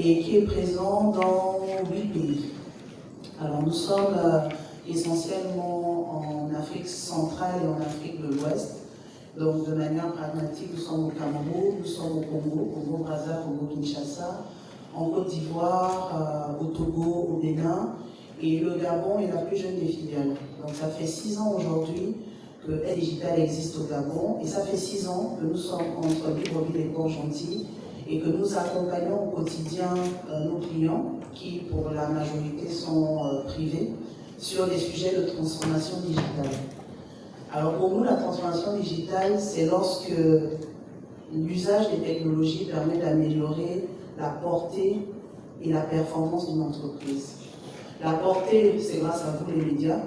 et qui est présent dans 8 pays. Alors nous sommes essentiellement en Afrique centrale et en Afrique de l'Ouest. Donc de manière pragmatique, nous sommes au Cameroun, nous sommes au Congo, Congo-Brazza, Congo-Kinshasa, en Côte d'Ivoire, au Togo, au Bénin, et le Gabon est la plus jeune des filiales. Donc ça fait 6 ans aujourd'hui que Aide Digitale existe au Gabon, et ça fait 6 ans que nous sommes entre Libreville et Port-Gentil, et que nous accompagnons au quotidien nos clients, qui pour la majorité sont privés, sur des sujets de transformation digitale. Alors pour nous, la transformation digitale, c'est lorsque l'usage des technologies permet d'améliorer la portée et la performance d'une entreprise. La portée, c'est grâce à vous les médias,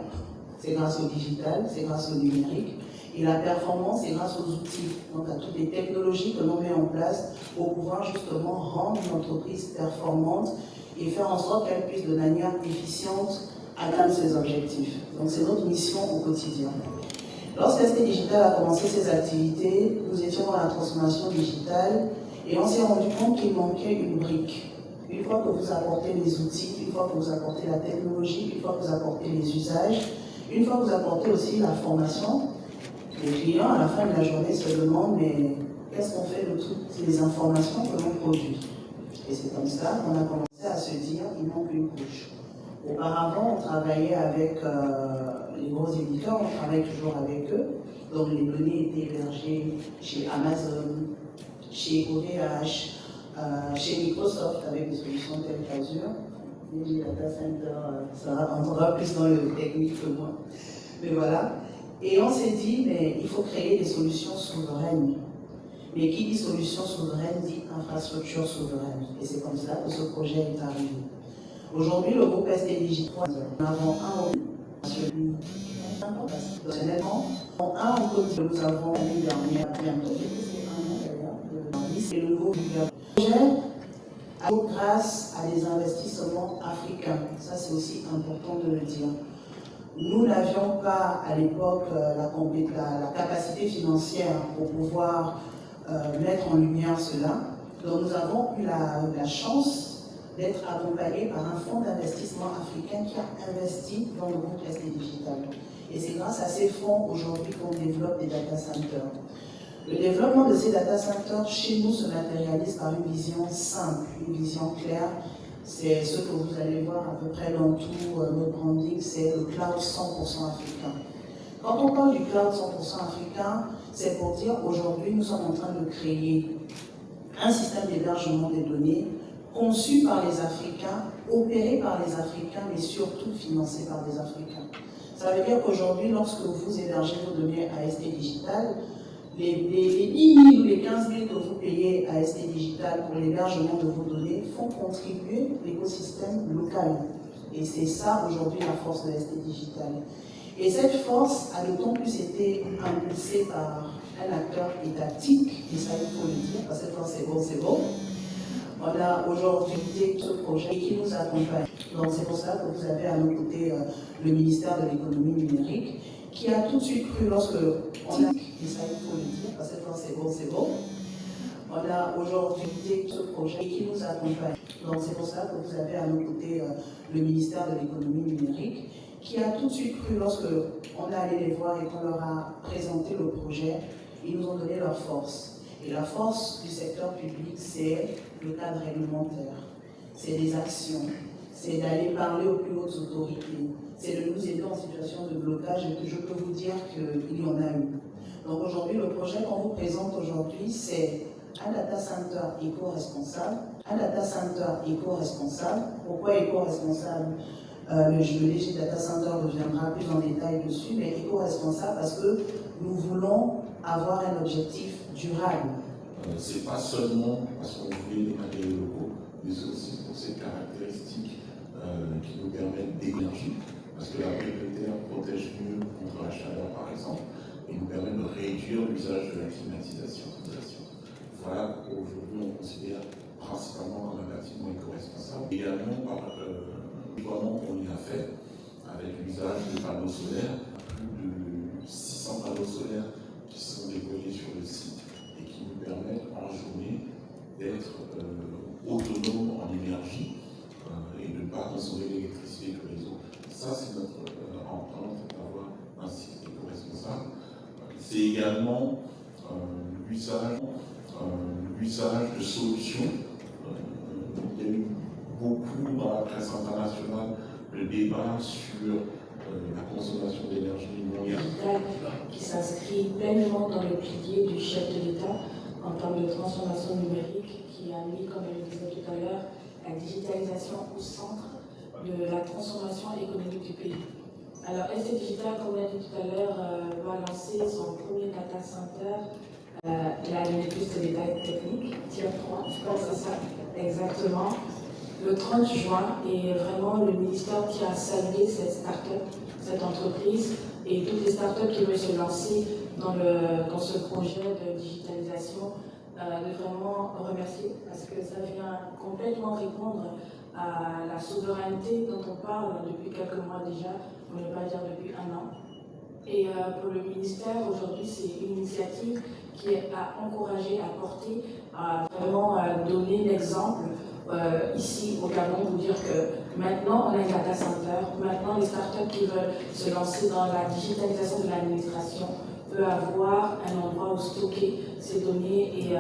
c'est grâce au digital, c'est grâce au numérique. Et la performance, c'est grâce aux outils, donc à toutes les technologies que l'on met en place pour pouvoir justement rendre une entreprise performante et faire en sorte qu'elle puisse de manière efficiente atteindre ses objectifs. Donc c'est notre mission au quotidien. Lorsque ST Digital a commencé ses activités, nous étions dans la transformation digitale et on s'est rendu compte qu'il manquait une brique. Une fois que vous apportez les outils, une fois que vous apportez la technologie, une fois que vous apportez les usages, une fois que vous apportez aussi la formation, les clients à la fin de la journée se demandent mais qu'est-ce qu'on fait de toutes les informations que l'on produit? Et c'est comme ça qu'on a commencé à se dire il manque une couche. Auparavant, on travaillait avec les gros éditeurs, on travaille toujours avec eux. Donc les données étaient hébergées chez Amazon, chez OVH, chez Microsoft avec des solutions telles qu'Azure. Les data centers, ça rentrera plus dans le technique que moi. Mais voilà. Et on s'est dit, mais il faut créer des solutions souveraines. Mais qui dit solution souveraine dit infrastructure souveraine. Et c'est comme ça que ce projet est arrivé. Aujourd'hui, le groupe ST Digital, nous avons personnellement, un en Côte d'Ivoire, nous avons l'année dernière, bientôt, c'est un an d'ailleurs, c'est le groupe du projet grâce à des investissements africains. Ça, c'est aussi important de le dire. Nous n'avions pas à l'époque la capacité financière pour pouvoir mettre en lumière cela. Donc nous avons eu la chance d'être accompagnés par un fonds d'investissement africain qui a investi dans le groupe ST Digital. Et c'est grâce à ces fonds aujourd'hui qu'on développe des data centers. Le développement de ces data centers chez nous se matérialise par une vision simple, une vision claire. C'est ce que vous allez voir à peu près dans tout notre branding, c'est le cloud 100% africain. Quand on parle du cloud 100% africain, c'est pour dire aujourd'hui nous sommes en train de créer un système d'hébergement des données conçu par les Africains, opéré par les Africains, mais surtout financé par les Africains. Ça veut dire qu'aujourd'hui, lorsque vous hébergez vos données à ST Digital, les 10 000 ou les 15 000 que vous payez à ST Digital pour l'hébergement de vos données font contribuer l'écosystème local. Et c'est ça aujourd'hui la force de ST Digital. Et cette force a d'autant plus été impulsée par un acteur étatique, et ça il faut le dire, parce que quand c'est bon. On a aujourd'hui ce projet qui nous accompagne. Donc c'est pour ça que vous avez à nos côtés le ministère de l'économie numérique, qui a tout de suite cru lorsque on a, et ça il faut le dire, parce que quand c'est bon. On a aujourd'hui ce projet qui nous accompagne. Donc c'est pour ça que vous avez à nos côtés le ministère de l'économie numérique, qui a tout de suite cru lorsque on est allé les voir et qu'on leur a présenté le projet, ils nous ont donné leur force. Et la force du secteur public, c'est le cadre réglementaire, c'est des actions, c'est d'aller parler aux plus hautes autorités, c'est de nous aider en situation de blocage et que je peux vous dire qu'il y en a eu. Donc aujourd'hui, le projet qu'on vous présente aujourd'hui, c'est un data center éco-responsable. Un data center éco-responsable. Pourquoi éco-responsable? Le DG Data Center reviendra plus en détail dessus, mais éco-responsable parce que nous voulons avoir un objectif durable. C'est pas seulement parce qu'on voulait des matériaux locaux, mais aussi pour ces caractéristiques qui nous permettent d'énergie, parce que la brique de terre protège mieux contre la chaleur par exemple, et nous permet de réduire l'usage de la climatisation. Voilà qu'aujourd'hui on considère principalement comme un bâtiment éco-responsable. Également par le déploiement qu'on y a fait avec l'usage de panneaux solaires, plus de 600 panneaux solaires qui sont déployés sur le site et qui nous permettent en journée d'être autonomes en énergie. l'énergie et de ne pas consommer l'électricité du réseau. Ça, c'est notre empreinte d'avoir un site éco-responsable. C'est également l'usage de solutions. Il y a eu beaucoup dans la presse internationale le débat sur la consommation d'énergie mondiale. Qui s'inscrit pleinement dans le pilier du chef de l'État en termes de transformation numérique, qui a mis, comme je le disais tout à l'heure, la digitalisation au centre de la transformation économique du pays. Alors, ST Digital, comme on l'a dit tout à l'heure, va lancer son premier data center. Il a donné plus de détails techniques, tier 3, je pense que c'est ça, exactement. Le 30 juin, et vraiment le ministère tient à saluer cette start-up, cette entreprise, et toutes les startups qui veulent se lancer dans ce projet de digitalisation, de vraiment remercier, parce que ça vient complètement répondre à la souveraineté dont on parle depuis quelques mois déjà, pour ne pas dire depuis un an. Et pour le ministère, aujourd'hui, c'est une initiative qui est à encourager, à porter, à vraiment donner l'exemple ici au Gabon, vous dire que maintenant on a un data center, maintenant les startups qui veulent se lancer dans la digitalisation de l'administration peuvent avoir un endroit où stocker ces données et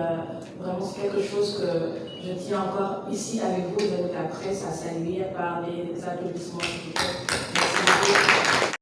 vraiment c'est quelque chose que je tiens encore ici avec vous, avec la presse, à saluer par les applaudissements. Merci beaucoup.